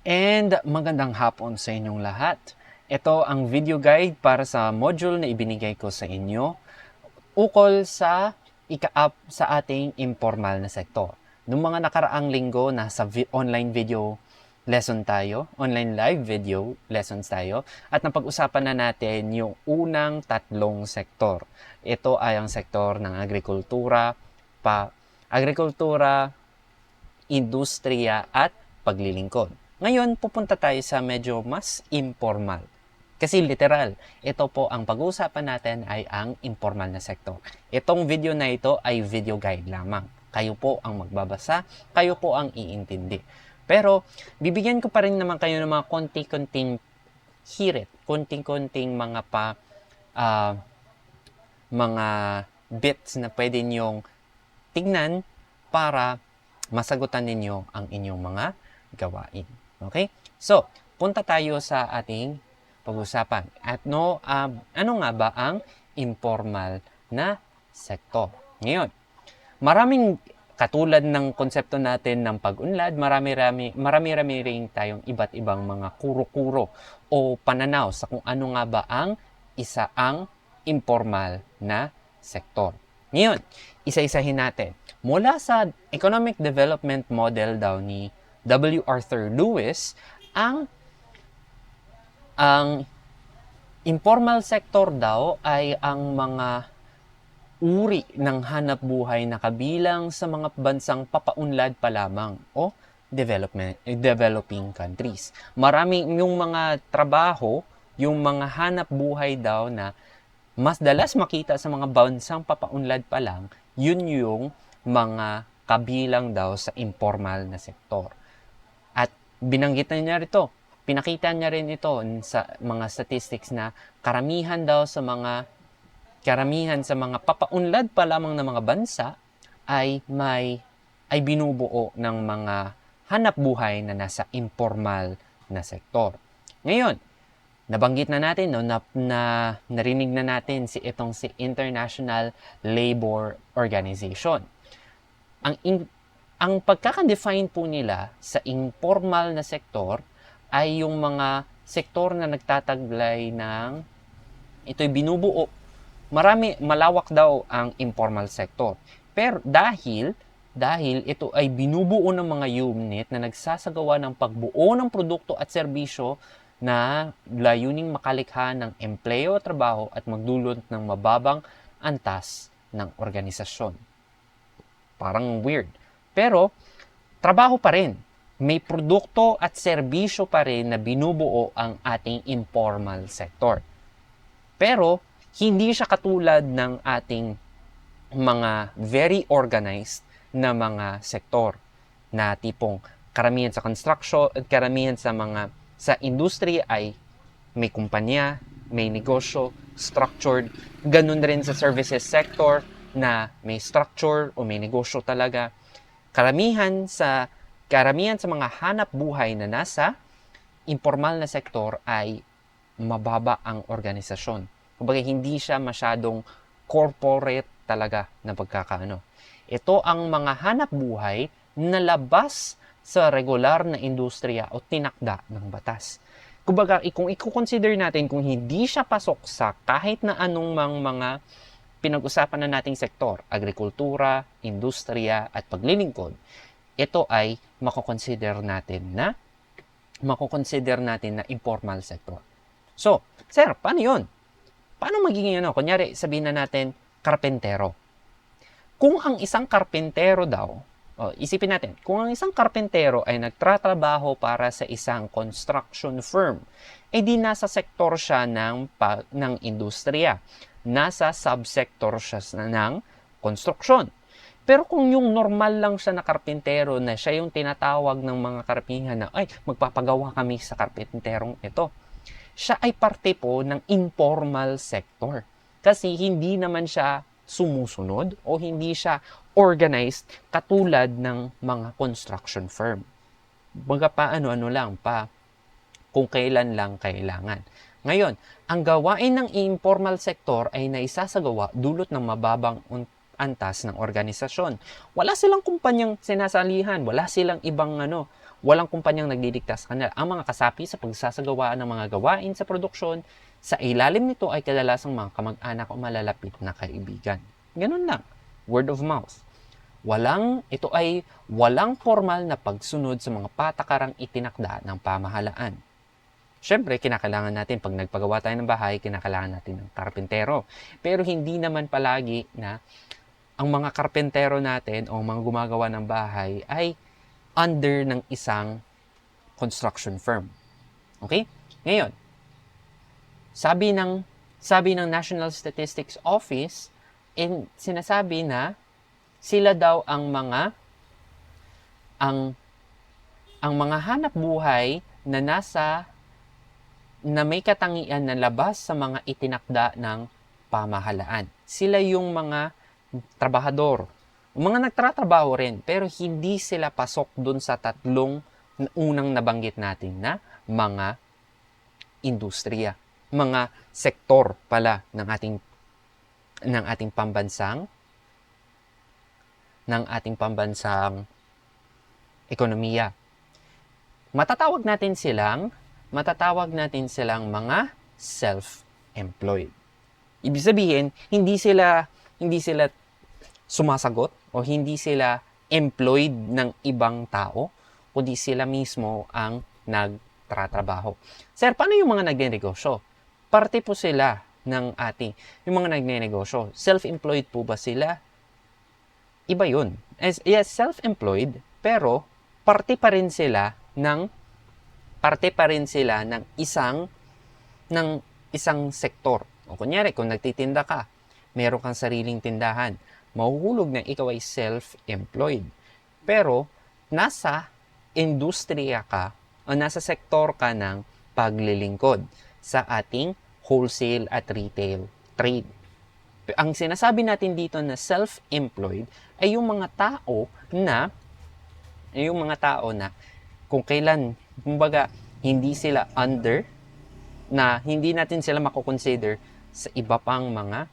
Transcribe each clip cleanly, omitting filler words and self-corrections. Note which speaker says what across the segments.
Speaker 1: And magandang hapon sa inyong lahat. Ito ang video guide para sa module na ibinigay ko sa inyo ukol sa ika-up sa ating informal na sektor. Noong mga nakaraang linggo, nasa online video lesson tayo, online live video lessons tayo, at napag-usapan na natin yung unang tatlong sektor. Ito ay ang sektor ng agrikultura, industriya at paglilingkod. Ngayon, pupunta tayo sa medyo mas informal. Kasi literal, ito po ang pag-uusapan natin ay ang informal na sektor. Itong video na ito ay video guide lamang. Kayo po ang magbabasa, kayo po ang iintindi. Pero, bibigyan ko pa rin naman kayo ng mga konti-konting hirit, konting-konting mga bits na pwede niyong tignan para masagutan ninyo ang inyong mga gawain. Okay? So, punta tayo sa ating pag-usapan. At ano nga ba ang informal na sektor? Ngayon, maraming katulad ng konsepto natin ng pag-unlad, marami-rami ring tayong iba't ibang mga kuro-kuro o pananaw sa kung ano nga ba ang ang informal na sektor. Ngayon, isa-isahin natin. Mula sa economic development model daw ni W. Arthur Lewis, ang informal sector daw ay ang mga uri ng hanap buhay na kabilang sa mga bansang papaunlad pa lamang o developing countries. Maraming yung mga trabaho, yung mga hanap buhay daw na mas dalas makita sa mga bansang papaunlad pa lang, yun yung mga kabilang daw sa informal na sektor. At binanggit na niya rito, pinakita niya rin ito sa mga statistics na karamihan sa mga papaunlad pa lamang ng mga bansa ay binubuo ng mga hanap buhay na nasa informal na sektor. Ngayon, nabanggit na natin, narinig na natin si International Labor Organization. Ang pagkaka-define po nila sa informal na sektor ay yung mga sektor na nagtataglay ng ito'y binubuo. Malawak daw ang informal sector. Pero dahil ito ay binubuo ng mga unit na nagsasagawa ng pagbuo ng produkto at serbisyo na layuning makalikha ng empleo at trabaho at magdulot ng mababang antas ng organisasyon. Parang weird. Pero, trabaho pa rin. May produkto at serbisyo pa rin na binubuo ang ating informal sector. Pero, hindi siya katulad ng ating mga very organized na mga sektor na tipong karamihan sa construction at karamihan sa industriya ay may kumpanya, may negosyo, structured. Ganun rin sa services sector na may structure o may negosyo talaga. Karamihan sa mga hanap buhay na nasa informal na sektor ay mababa ang organisasyon. Kumbaga hindi siya masyadong corporate talaga na pagkakaano. Ito ang mga hanap buhay na labas sa regular na industriya o tinakda ng batas. Kumbaga, kung i-consider natin kung hindi siya pasok sa kahit na anong mga pinag-usapan na nating sektor, agrikultura, industriya, at paglilingkod, ito ay makoconsider natin na informal sector. So, sir, paano yun? Paano magiging Kunyari, sabihin na natin, karpentero. Kung ang isang karpentero daw, isipin natin, kung ang isang karpentero ay nagtratrabaho para sa isang construction firm, di nasa sektor siya ng industriya. Nasa subsector siya ng construction. Pero kung yung normal lang siya na karpentero na siya yung tinatawag ng mga karamihan na, magpapagawa kami sa karpenterong ito, siya ay parte po ng informal sector. Kasi hindi naman siya sumusunod o hindi siya organized katulad ng mga construction firm. Baga kung kailan lang kailangan. Ngayon, ang gawain ng informal sector ay naisasagawa dulot ng mababang antas ng organisasyon. Wala silang kumpanyang sinasalihan, wala silang ibang Walang kumpanyang nagdidikta sa kanila. Ang mga kasapi sa pagsasagawa ng mga gawain sa produksyon, sa ilalim nito ay kadalasang mga kamag-anak o malalapit na kaibigan. Ganun lang. Word of mouth. Ito ay walang formal na pagsunod sa mga patakarang itinakda ng pamahalaan. Siyempre, kinakailangan natin, pag nagpagawa tayo ng bahay, kinakailangan natin ng karpentero. Pero hindi naman palagi na ang mga karpentero natin o mga gumagawa ng bahay ay under ng isang construction firm. Okay? Ngayon, sabi ng National Statistics Office, sinasabi na sila daw ang mga hanap buhay na may katangian na labas sa mga itinakda ng pamahalaan. Sila yung mga trabahador. Mga nagtatrabaho rin, pero hindi sila pasok dun sa tatlong unang nabanggit natin na mga industriya, mga sektor pala ng ating pambansang ekonomiya. Matatawag natin silang mga self-employed. Ibig sabihin, hindi sila sumasagot o hindi sila employed ng ibang tao, kundi sila mismo ang nagtatrabaho. Sir, paano yung mga nagnenegosyo? Parte po sila ng yung mga nagnenegosyo. Self-employed po ba sila? Iba yun. Yes, self-employed, pero parte pa rin sila ng isang sektor. O kunyari, kung nagtitinda ka, meron kang sariling tindahan, mahuhulog na ikaw ay self-employed. Pero, nasa industriya ka o nasa sektor ka ng paglilingkod sa ating wholesale at retail trade. Ang sinasabi natin dito na self-employed ay yung mga tao na kung kailan, kumbaga, hindi sila under, na hindi natin sila mako-consider sa iba pang mga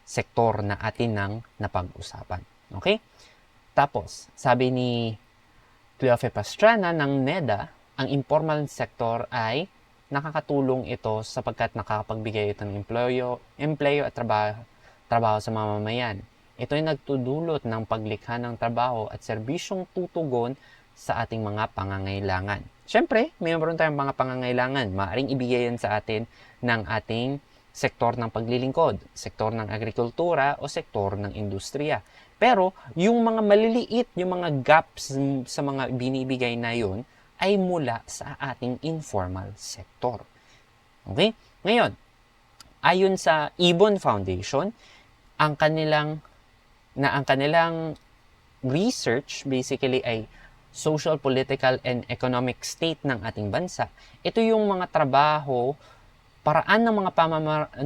Speaker 1: sektor na atin nang napag-usapan. Okay? Tapos, sabi ni Cleofe Pastrana ng NEDA, ang informal sector ay nakakatulong ito sapagkat nakakapagbigay ito ng employo at trabaho sa mamamayan. Ito ay nagtudulot ng paglikha ng trabaho at serbisyong tutugon sa ating mga pangangailangan. Siyempre, mayroon tayong mga pangangailangan. Maaaring ibigay yan sa atin ng ating sektor ng paglilingkod, sektor ng agrikultura o sektor ng industriya. Pero, yung mga maliliit, yung mga gaps sa mga binibigay na yun, ay mula sa ating informal sector. Okay? Ngayon, ayon sa Ibon Foundation, ang kanilang research basically ay social, political, and economic state ng ating bansa. Ito yung mga trabaho, paraan ng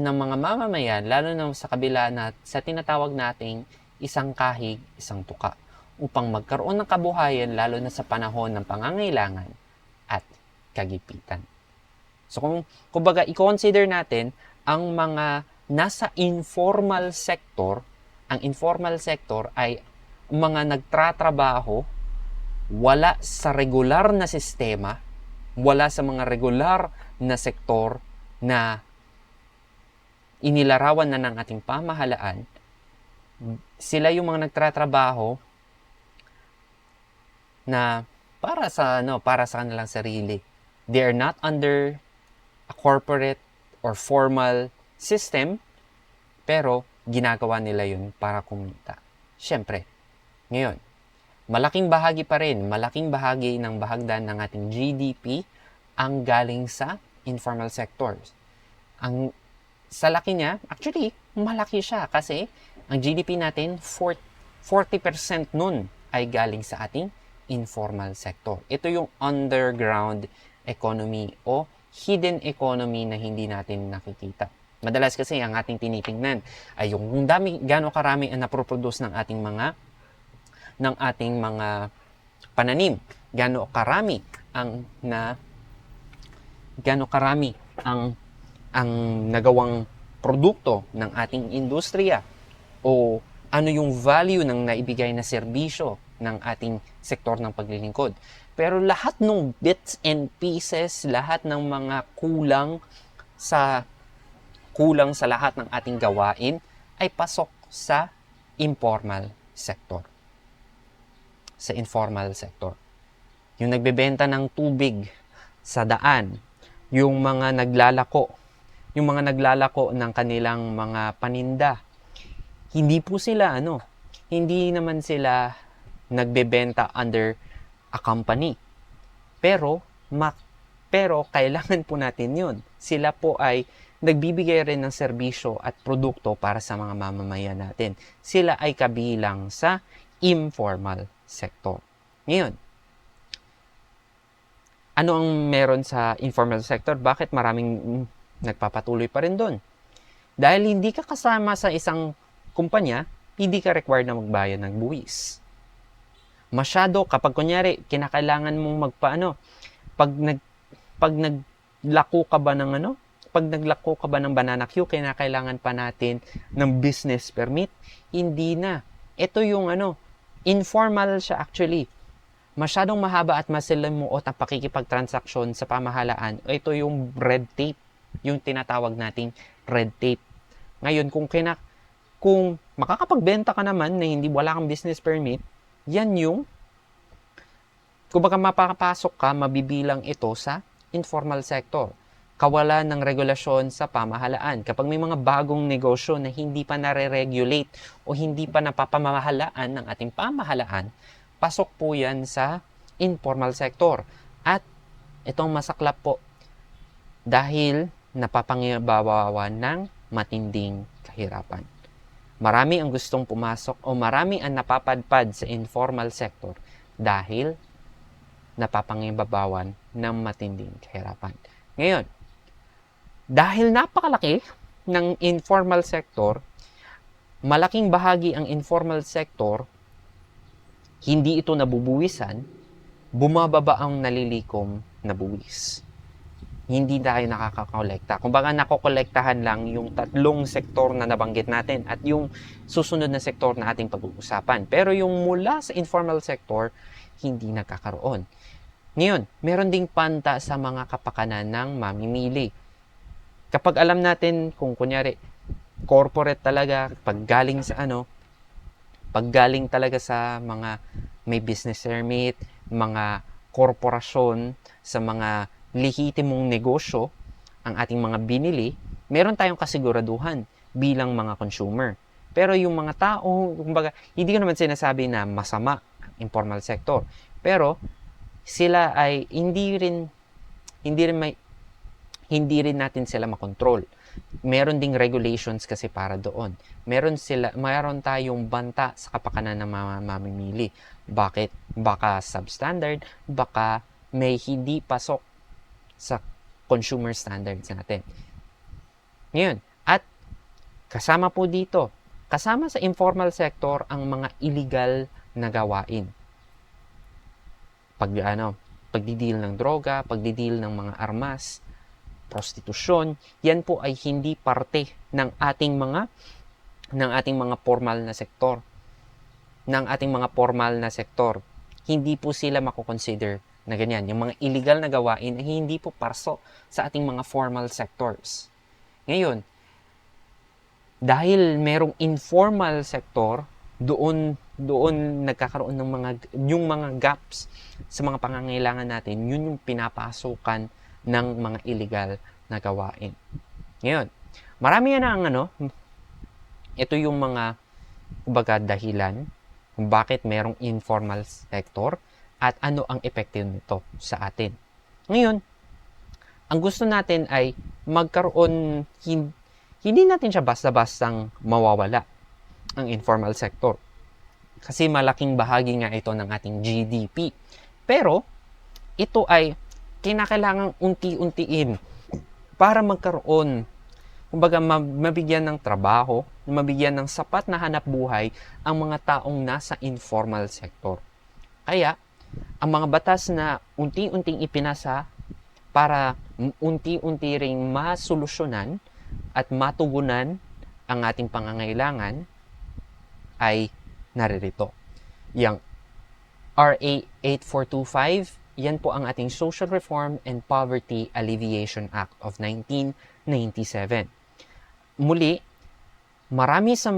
Speaker 1: mga mamamayan, lalo na sa kabila na sa tinatawag nating isang kahig, isang tuka, upang magkaroon ng kabuhayan lalo na sa panahon ng pangangailangan at kagipitan. So kumbaga i-consider natin ang mga nasa informal sector. Ang informal sector ay mga nagtratrabaho wala sa regular na sistema, wala sa mga regular na sektor na inilarawan na ng ating pamahalaan. Sila yung mga nagtratrabaho na para sa kanilang sarili. They are not under a corporate or formal system, pero ginagawa nila yun para kumita. Siyempre, ngayon, malaking bahagi ng bahagdan ng ating GDP ang galing sa informal sectors. Sa laki niya, actually, malaki siya kasi ang GDP natin, 40% nun ay galing sa ating informal sector. Ito yung underground economy o hidden economy na hindi natin nakikita. Madalas kasi ang ating tinitingnan ay yung gaano karami ang naproproduce ng ating mga pananim, gaano karami ang nagawang produkto ng ating industriya o ano yung value ng naibigay na serbisyo ng ating sektor ng paglilingkod. Pero lahat ng bits and pieces, lahat ng mga sa lahat ng ating gawain ay pasok sa informal sector. Sa informal sector. Yung nagbebenta ng tubig sa daan, yung mga naglalako ng kanilang mga paninda, hindi naman sila nagbebenta under a company. Pero kailangan po natin yun. Sila po ay nagbibigay rin ng serbisyo at produkto para sa mga mamamayan natin. Sila ay kabilang sa informal sector. Ngayon, ano ang meron sa informal sector? Bakit maraming nagpapatuloy pa rin doon? Dahil hindi ka kasama sa isang kumpanya, hindi ka required na magbayad ng buwis. Masyado, kapag kunyari, kinakailangan mong pag naglako ka ba ng banana queue, kinakailangan pa natin ng business permit? Hindi na. Ito yung informal siya actually. Masyadong mahaba at masalimuot ang pakikipagtransaksyon sa pamahalaan. Ito yung red tape, yung tinatawag nating red tape. Ngayon, kung makakapagbenta ka naman na wala kang business permit, yan yung, kumbaga mapapasok ka, mabibilang ito sa informal sector. Kawalan ng regulasyon sa pamahalaan. Kapag may mga bagong negosyo na hindi pa nare-regulate o hindi pa napapamahalaan ng ating pamahalaan, pasok po yan sa informal sector. At itong masaklap po dahil napapangibabawan ng matinding kahirapan. Marami ang gustong pumasok o marami ang napapadpad sa informal sector dahil napapangibabawan ng matinding kahirapan. Ngayon, dahil napakalaki ng informal sector, malaking bahagi ang informal sector, hindi ito nabubuwisan, bumababa ang nalilikom na buwis. Hindi tayo nakakakolekta. Kumbaga nakokolektahan lang yung tatlong sektor na nabanggit natin at yung susunod na sektor na ating pag-uusapan. Pero yung mula sa informal sector, hindi nagkakaroon. Ngayon, meron ding panta sa mga kapakanan ng mamimili. Kapag alam natin kung kunyari corporate talaga, paggaling talaga sa mga may business permit, mga korporasyon, sa mga lehitimong negosyo, ang ating mga binili, meron tayong kasiguraduhan bilang mga consumer. Pero yung mga tao, kumbaga, hindi ko naman sinasabi na masama ang informal sector. Pero sila ay hindi rin natin sila makontrol. Meron ding regulations kasi para doon. Meron tayong banta sa kapakanan ng mga mamimili. Bakit? Baka substandard, baka may hindi pasok sa consumer standards natin. Ngayon, at kasama sa informal sector ang mga illegal na gawain. Pagdidil ng droga, pagdidil ng mga armas, prostitusyon, yan po ay hindi parte ng ating mga formal na sektor. Hindi po sila mako-consider na ganyan. Yung mga illegal na gawain ay hindi po parso sa ating mga formal sectors. Ngayon, dahil merong informal sector, doon nagkakaroon ng yung mga gaps sa mga pangangailangan natin, yun yung pinapasukan ng mga illegal na gawain. Ngayon, marami yan ito yung mga dahilan kung bakit merong informal sector at ano ang epekto nito sa atin. Ngayon, ang gusto natin ay magkaroon, hindi natin siya basta-bastang mawawala ang informal sector. Kasi malaking bahagi nga ito ng ating GDP. Pero, ito ay kinakailangang unti-untiin para magkaroon, mabigyan ng trabaho, mabigyan ng sapat na hanap buhay ang mga taong nasa informal sector. Kaya, ang mga batas na unti-unting ipinasa para unti-unti ring masolusyonan at matugunan ang ating pangangailangan ay naririto. Yang RA 8425, yan po ang ating Social Reform and Poverty Alleviation Act of 1997. Muli, marami sa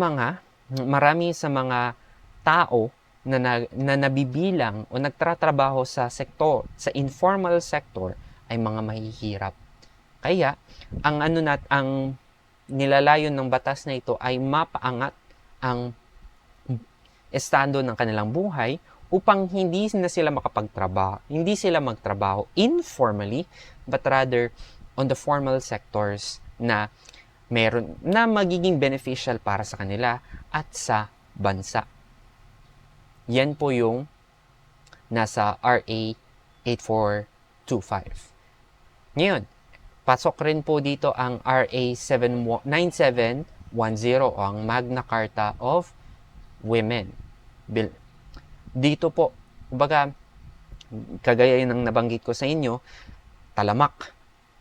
Speaker 1: mga tao na nabibilang o nagtatrabaho sa sektor, sa informal sector, ay mga mahihirap. Kaya, ang nilalayon ng batas na ito ay mapaangat ang estado ng kanilang buhay upang hindi sila magtrabaho informally, but rather on the formal sectors na magiging beneficial para sa kanila at sa bansa. Yan po yung nasa RA 8425. Ngayon, pasok rin po dito ang RA 9710 o ang Magna Carta of Women Bill. Dito po, kumbaga, kagaya ng nabanggit ko sa inyo, talamak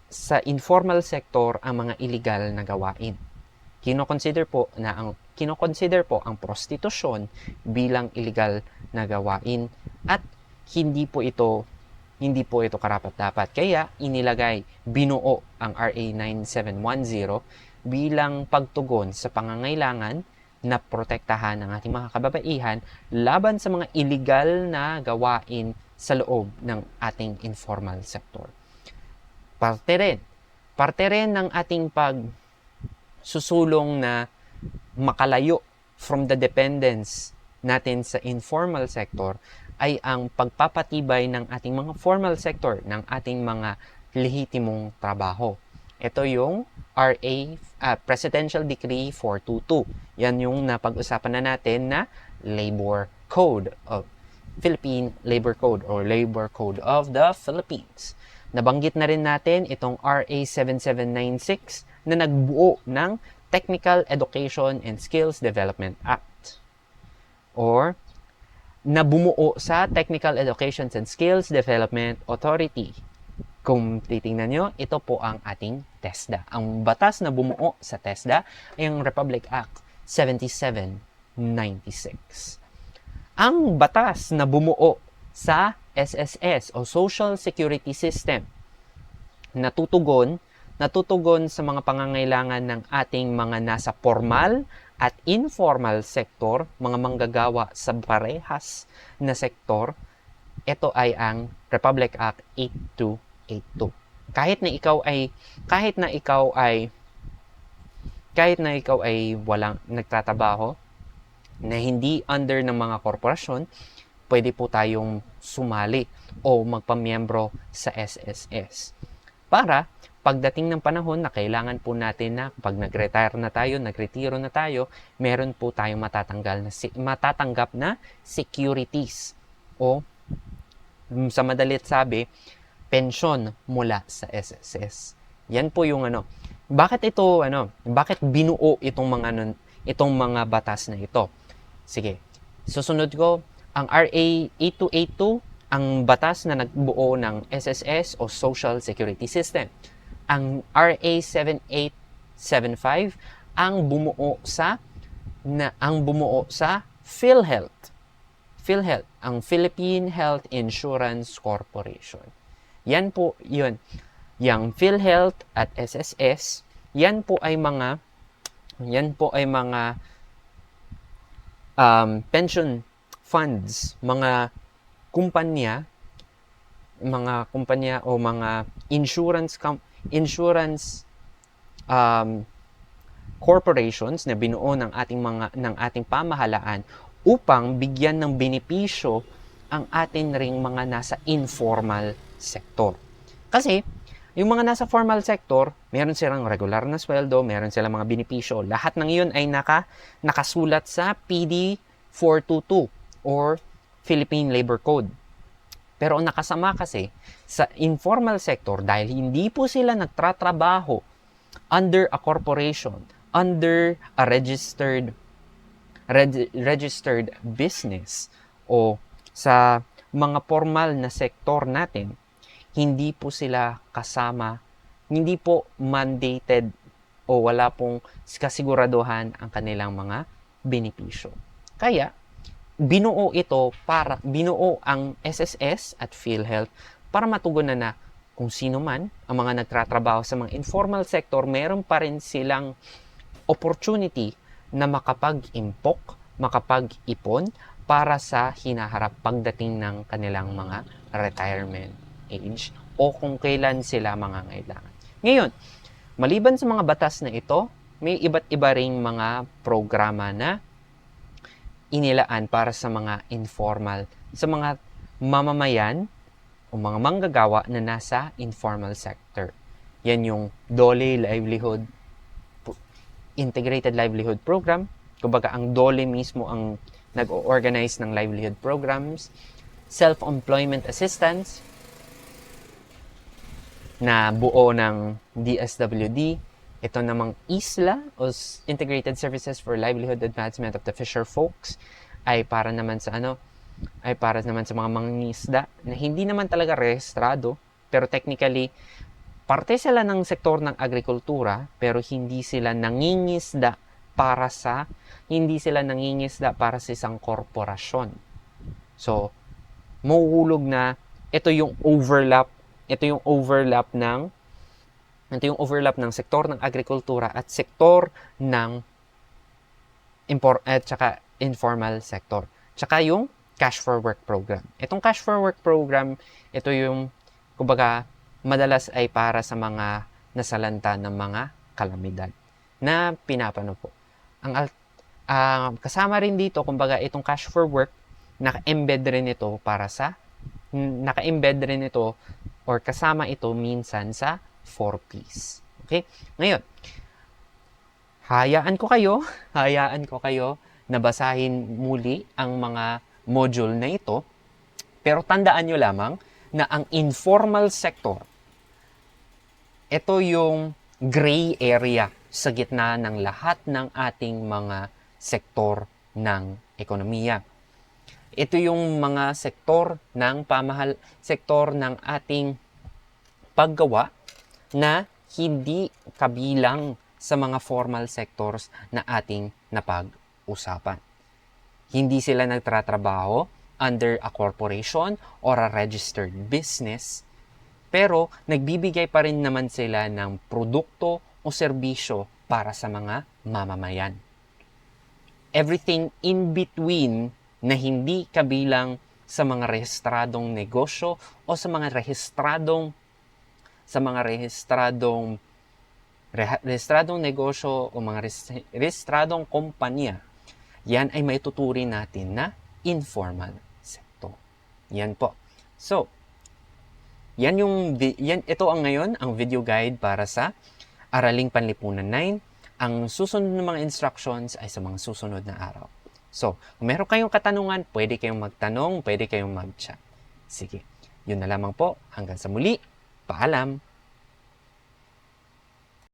Speaker 1: sa informal sector ang mga illegal na gawain. Kinoconsider po ang prostitusyon bilang illegal na gawain at hindi po ito karapat-dapat. Kaya binuo ang RA 9710 bilang pagtugon sa pangangailangan na protektahan ang ating mga kababaihan laban sa mga illegal na gawain sa loob ng ating informal sector. Parte rin ng ating pagsusulong na makalayo from the dependence natin sa informal sector ay ang pagpapatibay ng ating mga formal sector, ng ating mga lehitimong trabaho. Ito yung Presidential Decree 422. Yan yung napag-usapan na natin na Labor Code of Philippine Labor Code or Labor Code of the Philippines. Nabanggit na rin natin itong RA 7796 na nagbuo ng Technical Education and Skills Development Act or na bumuo sa Technical Education and Skills Development Authority. Kung titingnan nyo, ito po ang ating TESDA. Ang batas na bumuo sa TESDA ay ang Republic Act 7796. Ang batas na bumuo sa SSS o Social Security System natutugon sa mga pangangailangan ng ating mga nasa formal at informal sektor, mga manggagawa sa parehas na sektor. Ito ay ang Republic Act 8282. Kahit na ikaw ay walang nagtatrabaho na hindi under ng mga korporasyon, pwede po tayong sumali o magpamiyembro sa SSS. Para pagdating ng panahon na kailangan po natin na pag nag-retiro na tayo, meron po tayong matatanggap na securities o sa madalit sabi, pensyon mula sa SSS. Yan po yung Bakit binuo itong mga batas na ito? Sige. Susunod ko ang RA 8282, ang batas na nagbuo ng SSS o Social Security System. Ang RA 7875 ang bumuo sa PhilHealth. PhilHealth, ang Philippine Health Insurance Corporation. Yan po 'yun. Yang PhilHealth at SSS, yan po ay mga pension funds, mga kumpanya o mga insurance corporations na binuo ng ating pamahalaan upang bigyan ng benepisyo ang atin ring mga nasa informal sector. Kasi yung mga nasa formal sector, meron silang regular na sweldo, meron silang mga benepisyo. Lahat ng iyon ay nakasulat sa PD 422 or Philippine Labor Code. Pero nakasama kasi sa informal sector dahil hindi po sila nagtratrabaho under a corporation, under a registered business o sa mga formal na sektor natin, hindi po sila kasama, hindi po mandated o wala pong kasiguraduhan ang kanilang mga benepisyo. Kaya, binuo ang SSS at PhilHealth para matugunan na kung sino man ang mga nagtatrabaho sa mga informal sector, meron pa rin silang opportunity na makapag-impok, makapag-ipon para sa hinaharap pagdating ng kanilang mga retirement age o kung kailan sila mangangailangan. Ngayon, maliban sa mga batas na ito, may iba't iba ring mga programa na inilaan para sa mga informal, sa mga mamamayan o mga manggagawa na nasa informal sector. Yan yung DOLE Livelihood Integrated Livelihood Program. Kumbaga, ang DOLE mismo ang nag-organize ng livelihood programs. Self-employment assistance na buo ng DSWD. Ito namang ISLA o Integrated Services for Livelihood Advancement of the Fisher Folks ay para naman sa mga mangingisda na hindi naman talaga rehistrado, pero technically parte sila ng sektor ng agrikultura, pero hindi sila nangingisda para sa isang korporasyon. So, mahuhulog na ito yung overlap ng sektor ng agrikultura at sektor ng informal sector. Tsaka yung Cash for Work program. Itong Cash for Work program, ito yung kumbaga madalas ay para sa mga nasalanta ng mga kalamidad na pinapano po. Kasama rin dito, kumbaga itong Cash for Work, naka-embed rin ito or kasama ito minsan sa 4Ps. Okay? Ngayon, hayaan ko kayo na basahin muli ang mga module na ito. Pero tandaan nyo lamang na ang informal sector, ito yung gray area sa gitna ng lahat ng ating mga sektor ng ekonomiya. Ito yung mga sektor ng ating paggawa na hindi kabilang sa mga formal sectors na ating napag-usapan. Hindi sila nagtatrabaho under a corporation or a registered business, pero nagbibigay pa rin naman sila ng produkto o serbisyo para sa mga mamamayan. Everything in between na hindi kabilang sa mga rehistradong negosyo o sa mga rehistradong negosyo o mga rehistradong kumpanya, yan ay may tuturing natin na informal sector. Yan po. So, ito ang ngayon ang video guide para sa Araling Panlipunan 9. Ang susunod ng mga instructions ay sa mga susunod na araw. So, kung meron kayong katanungan, pwede kayong magtanong, pwede kayong mag-chat. Sige, yun na lamang po. Hanggang sa muli. Paalam!